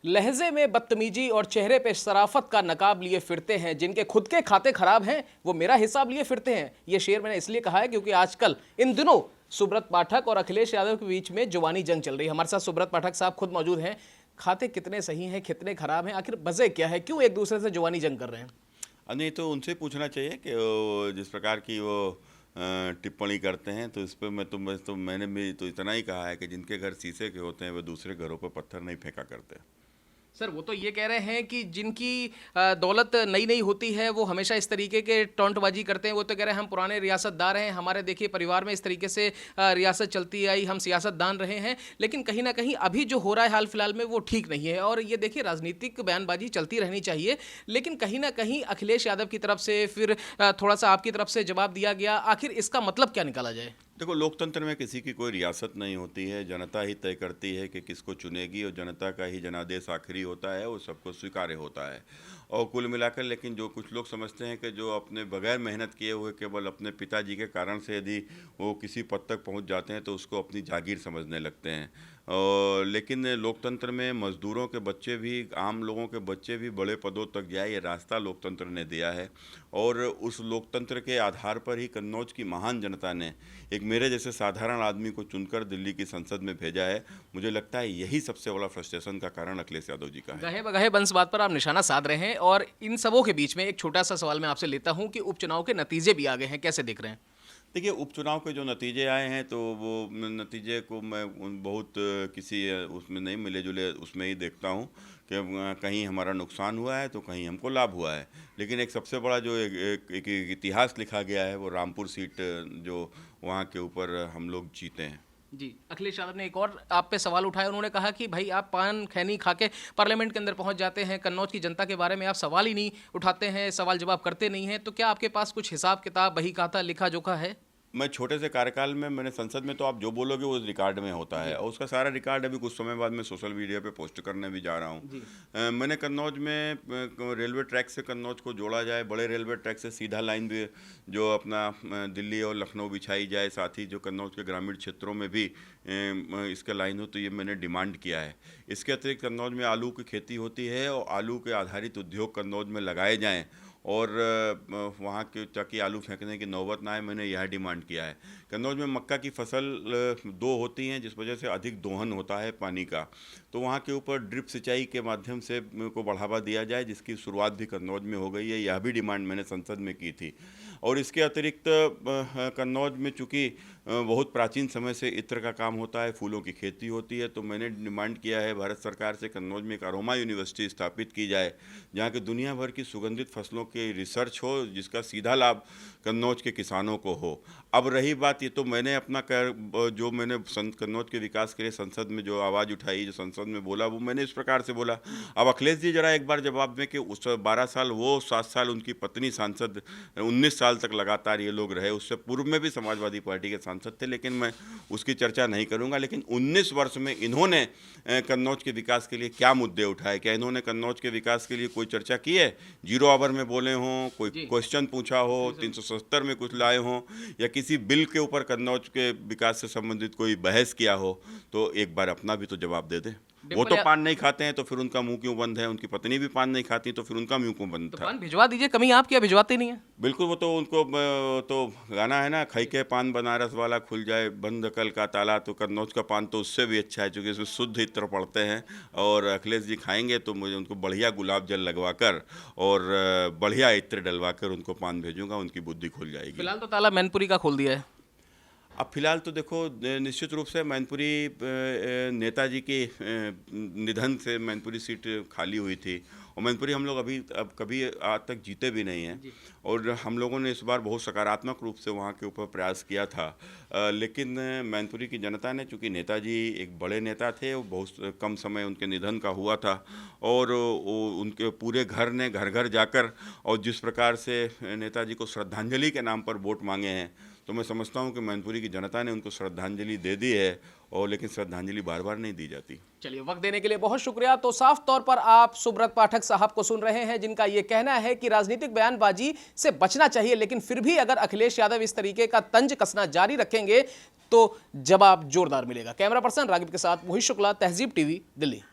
लहजे में बदतमीजी और चेहरे पे शराफत का नकाब लिए फिरते हैं, जिनके खुद के खाते खराब हैं वो मेरा हिसाब लिए फिरते हैं। ये शेर मैंने इसलिए कहा है क्योंकि आजकल इन दिनों सुब्रत पाठक और अखिलेश यादव के बीच में जुबानी जंग चल रही है। हमारे साथ सुब्रत पाठक साहब खुद मौजूद हैं। खाते कितने सही हैं, कितने खराब हैं, आखिर वजह क्या है, क्यों एक दूसरे से जुबानी जंग कर रहे हैं? नहीं तो उनसे पूछना चाहिए कि वो जिस प्रकार की वो टिप्पणी करते हैं, तो इस पर मैंने भी तो इतना ही कहा है कि जिनके घर शीशे के होते हैं वे दूसरे घरों पर पत्थर नहीं फेंका करते। सर वो तो ये कह रहे हैं कि जिनकी दौलत नई नई होती है वो हमेशा इस तरीके के टोंटबाजी करते हैं। वो तो कह रहे हैं हम पुराने रियासतदार हैं, हमारे देखिए परिवार में इस तरीके से रियासत चलती आई, हम सियासतदान रहे हैं। लेकिन कहीं ना कहीं अभी जो हो रहा है हाल फिलहाल में वो ठीक नहीं है। और ये देखिए राजनीतिक बयानबाजी चलती रहनी चाहिए, लेकिन कहीं ना कहीं अखिलेश यादव की तरफ से फिर थोड़ा सा आपकी तरफ से जवाब दिया गया। आखिर इसका मतलब क्या निकाला जाए? देखो, लोकतंत्र में किसी की कोई रियासत नहीं होती है। जनता ही तय करती है कि किसको चुनेगी और जनता का ही जनादेश आखिरी होता है, वो सबको स्वीकार्य होता है। और कुल मिलाकर लेकिन जो कुछ लोग समझते हैं कि जो अपने बगैर मेहनत किए हुए केवल अपने पिताजी के कारण से यदि वो किसी पद तक पहुंच जाते हैं तो उसको अपनी जागीर समझने लगते हैं। और लेकिन लोकतंत्र में मजदूरों के बच्चे भी, आम लोगों के बच्चे भी बड़े पदों तक जाए, ये रास्ता लोकतंत्र ने दिया है। और उस लोकतंत्र के आधार पर ही कन्नौज की महान जनता ने एक मेरे जैसे साधारण आदमी को चुनकर दिल्ली की संसद में भेजा है। मुझे लगता है यही सबसे बड़ा फ्रस्ट्रेशन का कारण अखिलेश यादव जी का है। गहे बगहे बंस बात पर आप निशाना साध रहे हैं। और इन सबों के बीच में एक छोटा सा सवाल मैं आपसे लेता हूं कि उपचुनाव के नतीजे भी आ गए हैं, कैसे देख रहे हैं? देखिए, उपचुनाव के जो नतीजे आए हैं तो वो नतीजे को मैं बहुत किसी उसमें नहीं मिले जुले उसमें ही देखता हूँ कि कहीं हमारा नुकसान हुआ है तो कहीं हमको लाभ हुआ है। लेकिन एक सबसे बड़ा जो एक इतिहास लिखा गया है वो रामपुर सीट, जो वहाँ के ऊपर हम लोग जीते हैं। जी, अखिलेश यादव ने एक और आप पे सवाल उठाया। उन्होंने कहा कि भाई आप पान खैनी खा के पार्लियामेंट के अंदर पहुंच जाते हैं, कन्नौज की जनता के बारे में आप सवाल ही नहीं उठाते हैं, सवाल जवाब करते नहीं हैं। तो क्या आपके पास कुछ हिसाब किताब, बही खाता, लिखा जोखा है? मैं छोटे से कार्यकाल में मैंने संसद में, तो आप जो बोलोगे वो रिकॉर्ड में होता है, और उसका सारा रिकॉर्ड अभी कुछ समय बाद मैं सोशल मीडिया पे पोस्ट करने भी जा रहा हूँ। मैंने कन्नौज में रेलवे ट्रैक से कन्नौज को जोड़ा जाए, बड़े रेलवे ट्रैक से सीधा लाइन भी जो अपना दिल्ली और लखनऊ बिछाई जाए, साथ ही जो कन्नौज के ग्रामीण क्षेत्रों में भी इसका लाइन हो, तो ये मैंने डिमांड किया है। इसके अतिरिक्त कन्नौज में आलू की खेती होती है और आलू के आधारित उद्योग कन्नौज में लगाए जाएँ और वहाँ के ताकि आलू फेंकने की नौबत ना आए, मैंने यह डिमांड किया है। कन्नौज में मक्का की फसल दो होती हैं, जिस वजह से अधिक दोहन होता है पानी का, तो वहाँ के ऊपर ड्रिप सिंचाई के माध्यम से को बढ़ावा दिया जाए, जिसकी शुरुआत भी कन्नौज में हो गई है। यह भी डिमांड मैंने संसद में की थी। और इसके अतिरिक्त कन्नौज में चूँकि बहुत प्राचीन समय से इत्र का काम होता है, फूलों की खेती होती है, तो मैंने डिमांड किया है भारत सरकार से कन्नौज में एक अरोमा यूनिवर्सिटी स्थापित की जाए, जहाँ की दुनिया भर की सुगंधित फसलों की रिसर्च हो, जिसका सीधा लाभ कन्नौज के किसानों को हो। अब रही बात, ये तो मैंने अपना जो मैंने कन्नौज के विकास के लिए संसद में जो आवाज़ उठाई, जो संसद में बोला, वो मैंने इस प्रकार से बोला। अब अखिलेश जी जरा एक बार जवाब दें कि उस 12 साल वो, 7 साल उनकी पत्नी सांसद, 19 साल तक लगातार ये लोग रहे। उससे पूर्व में भी समाजवादी पार्टी के सांसद थे, लेकिन मैं उसकी चर्चा नहीं करूंगा। लेकिन 19 वर्ष में इन्होंने कन्नौज के विकास के लिए क्या मुद्दे उठाए? क्या इन्होंने कन्नौज के विकास के लिए कोई चर्चा की है? 0 आवर में बोले हों, कोई क्वेश्चन पूछा हो, 370 में कुछ लाए हों, या किसी बिल के ऊपर कन्नौज के विकास से संबंधित कोई बहस किया हो, तो एक बार अपना भी तो जवाब दे दें। वो तो पान नहीं खाते हैं तो फिर उनका मुंह क्यों बंद है? उनकी पत्नी भी पान नहीं खाती तो फिर उनका मुंह क्यों बंद था? तो पान भिजवा दीजिए, कमी आप क्या भिजवाते नहीं है? बिल्कुल, वो तो उनको तो गाना है ना, खाई के पान बनारस वाला खुल जाए बंद कल का ताला। तो कन्नौज का पान तो उससे भी अच्छा है, क्योंकि इसमें शुद्ध इत्र पड़ते हैं। और अखिलेश जी खाएंगे तो मुझे उनको बढ़िया गुलाब जल लगवा कर और बढ़िया इत्र डलवा कर उनको पान भेजूंगा, उनकी बुद्धि खुल जाएगी। फिलहाल तो ताला मैनपुरी का खोल दिया है। अब फिलहाल तो देखो, निश्चित रूप से मैनपुरी नेताजी के निधन से मैनपुरी सीट खाली हुई थी, और मैनपुरी हम लोग अब कभी आज तक जीते भी नहीं हैं। और हम लोगों ने इस बार बहुत सकारात्मक रूप से वहाँ के ऊपर प्रयास किया था। लेकिन मैनपुरी की जनता ने, चूँकि नेताजी एक बड़े नेता थे, वो बहुत कम समय उनके निधन का हुआ था, और उनके पूरे घर ने घर घर जाकर और जिस प्रकार से नेताजी को श्रद्धांजलि के नाम पर वोट मांगे हैं, तो मैं समझता हूं कि मैनपुरी की जनता ने उनको श्रद्धांजलि दे दी है, और लेकिन श्रद्धांजलि बार बार नहीं दी जाती। चलिए, वक्त देने के लिए बहुत शुक्रिया। तो साफ तौर पर आप सुब्रत पाठक साहब को सुन रहे हैं, जिनका यह कहना है कि राजनीतिक बयानबाजी से बचना चाहिए, लेकिन फिर भी अगर अखिलेश यादव इस तरीके का तंज कसना जारी रखेंगे तो जवाब जोरदार मिलेगा। कैमरा पर्सन रागिब के साथ मोहित शुक्ला, तहजीब टीवी, दिल्ली।